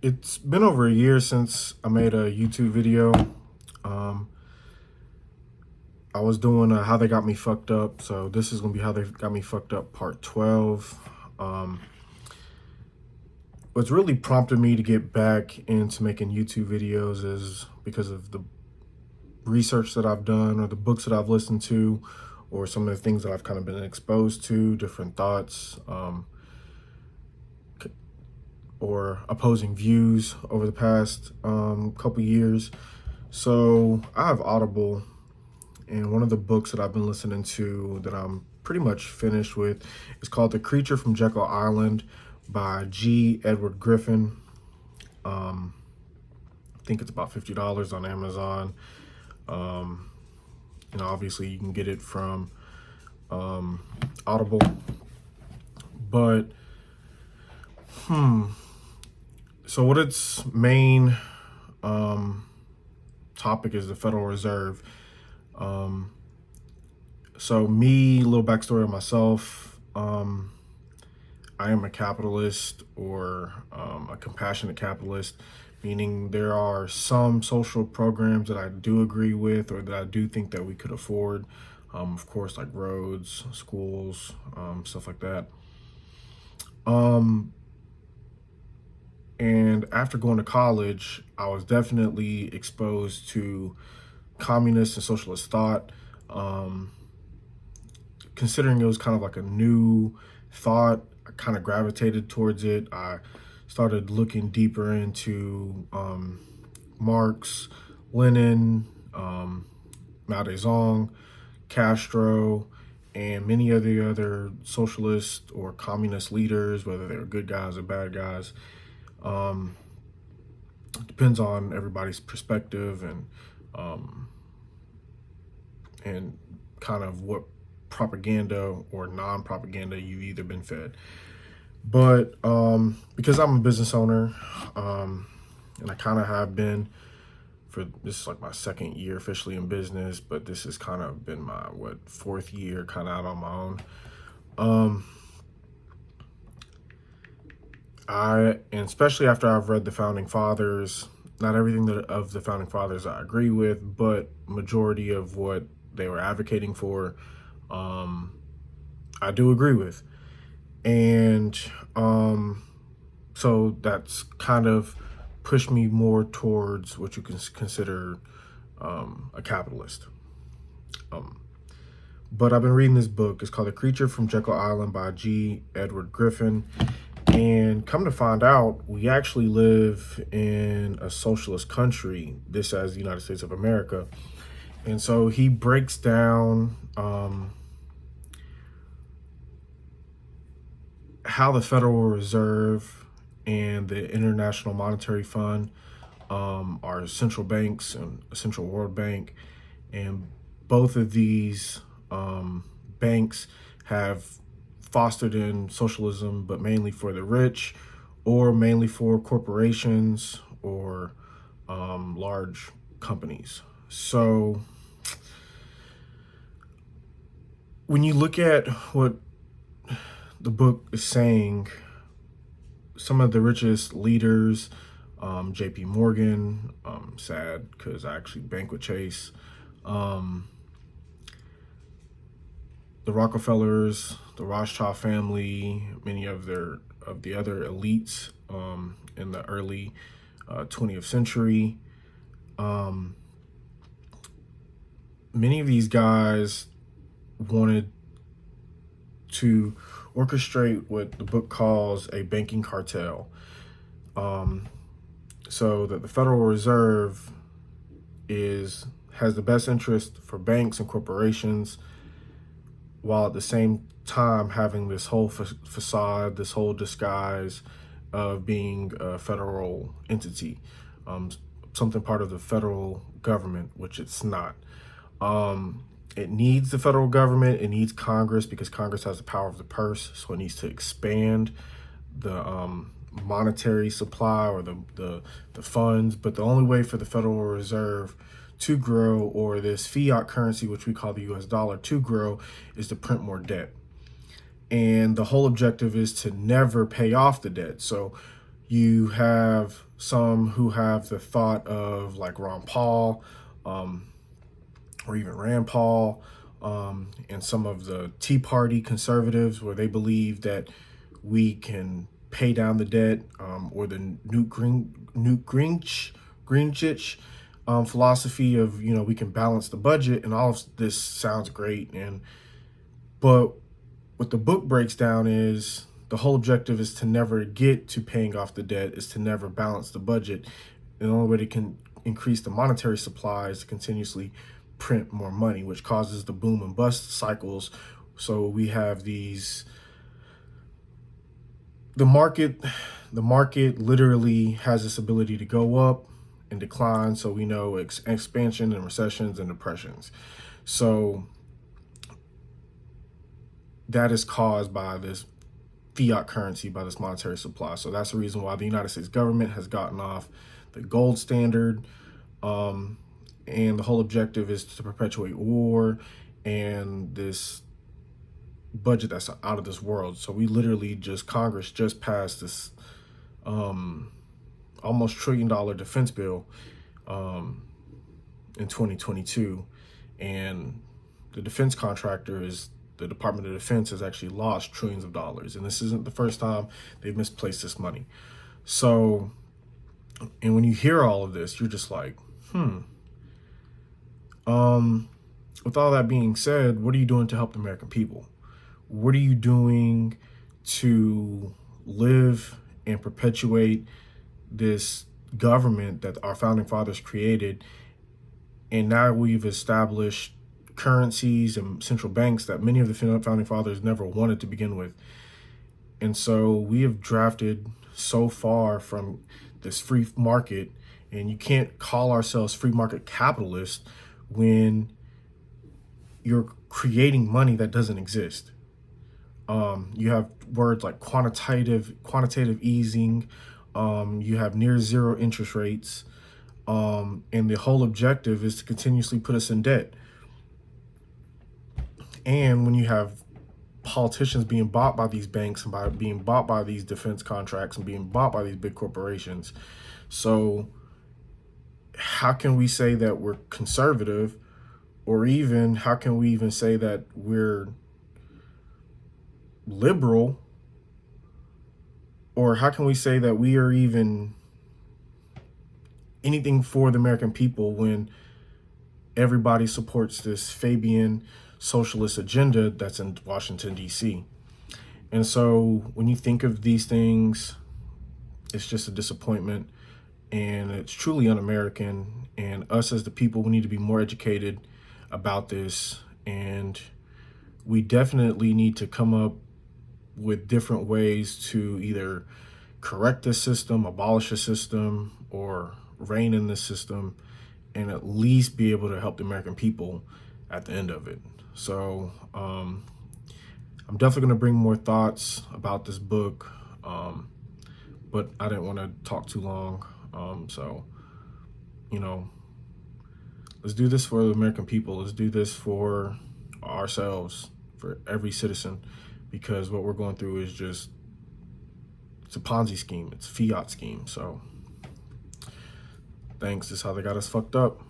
It's been over a year since I made a YouTube video. Um, I was doing How They Got Me Fucked Up, so this is going to be How They Got Me Fucked Up Part 12. Um, what's really prompted me to get back into making YouTube videos is because of the research that I've done or the books that I've listened to or some of the things that I've kind of been exposed to, different thoughts, or opposing views over the past couple years. So I have Audible, and one of the books that I've been listening to that I'm pretty much finished with is called The Creature from Jekyll Island by G. Edward Griffin. I think it's about $50 on Amazon. Obviously you can get it from Audible. But, so what its main topic is the Federal Reserve. So me, a little backstory on myself. I am a capitalist, or a compassionate capitalist, meaning there are some social programs that I do agree with or that I do think that we could afford. Of course, like roads, schools, stuff like that. And after going to college, I was definitely exposed to communist and socialist thought. Considering it was kind of like a new thought, I kind of gravitated towards it. I started looking deeper into Marx, Lenin, Mao Zedong, Castro, and many of the other socialist or communist leaders, whether they're good guys or bad guys. Depends on everybody's perspective and kind of what propaganda or non-propaganda you've either been fed. But because I'm a business owner, and I kind of have been for this is like my second year officially in business, but this has kind of been my fourth year kind of out on my own. And especially after I've read the Founding Fathers, not everything of the Founding Fathers I agree with, but majority of what they were advocating for, I do agree with. And so that's kind of pushed me more towards what you can consider a capitalist. But I've been reading this book. It's called The Creature from Jekyll Island by G. Edward Griffin. And come to find out, we actually live in a socialist country, this as the United States of America. And so he breaks down how the Federal Reserve and the International Monetary Fund are central banks and a central world bank. And both of these banks have fostered in socialism, but mainly for the rich, or mainly for corporations or large companies. So when you look at what the book is saying, some of the richest leaders, JP Morgan, sad because I actually bank with Chase, the Rockefellers, the Rothschild family, many of the other elites in the early 20th century. Many of these guys wanted to orchestrate what the book calls a banking cartel, so that the Federal Reserve has the best interest for banks and corporations, while at the same time having this whole facade, this whole disguise of being a federal entity, something part of the federal government, which it's not. It needs the federal government, it needs Congress, because Congress has the power of the purse, so it needs to expand the monetary supply or the funds. But the only way for the Federal Reserve to grow, or this fiat currency, which we call the US dollar, to grow, is to print more debt. And the whole objective is to never pay off the debt. So You have some who have the thought of like Ron Paul, or even Rand Paul, and some of the Tea Party conservatives, where they believe that we can pay down the debt, or the Gingrich philosophy of, we can balance the budget, and all of this sounds great. But what the book breaks down is the whole objective is to never get to paying off the debt, is to never balance the budget. And the only way to can increase the monetary supply is to continuously print more money, which causes the boom and bust cycles. So we have the market literally has this ability to go up and decline. So we know expansion and recessions and depressions. So that is caused by this fiat currency, by this monetary supply. So that's the reason why the United States government has gotten off the gold standard. And the whole objective is to perpetuate war and this budget that's out of this world. So we literally Congress just passed this almost $1 trillion defense bill in 2022. And the defense contractor is the Department of Defense has actually lost trillions of dollars. And this isn't the first time they've misplaced this money. So, and when you hear all of this, you're just like, with all that being said, what are you doing to help the American people? What are you doing to live and perpetuate this government that our founding fathers created? And now we've established currencies and central banks that many of the founding fathers never wanted to begin with. And so we have drafted so far from this free market, and you can't call ourselves free market capitalists when you're creating money that doesn't exist. You have words like quantitative easing. You have near zero interest rates. And the whole objective is to continuously put us in debt. And when you have politicians being bought by these banks and being bought by these defense contracts and being bought by these big corporations, so how can we say that we're conservative, or even how can we even say that we're liberal, or how can we say that we are even anything for the American people when everybody supports this Fabian socialist agenda that's in Washington, D.C.? And so when you think of these things, it's just a disappointment, and it's truly un-American. And us as the people, we need to be more educated about this, and we definitely need to come up with different ways to either correct this system, abolish the system, or rein in this system, and at least be able to help the American people at the end of it. So I'm definitely going to bring more thoughts about this book, but I didn't want to talk too long. So, let's do this for the American people. Let's do this for ourselves, for every citizen, because what we're going through is it's a Ponzi scheme. It's a fiat scheme. So thanks. This is how they got us fucked up.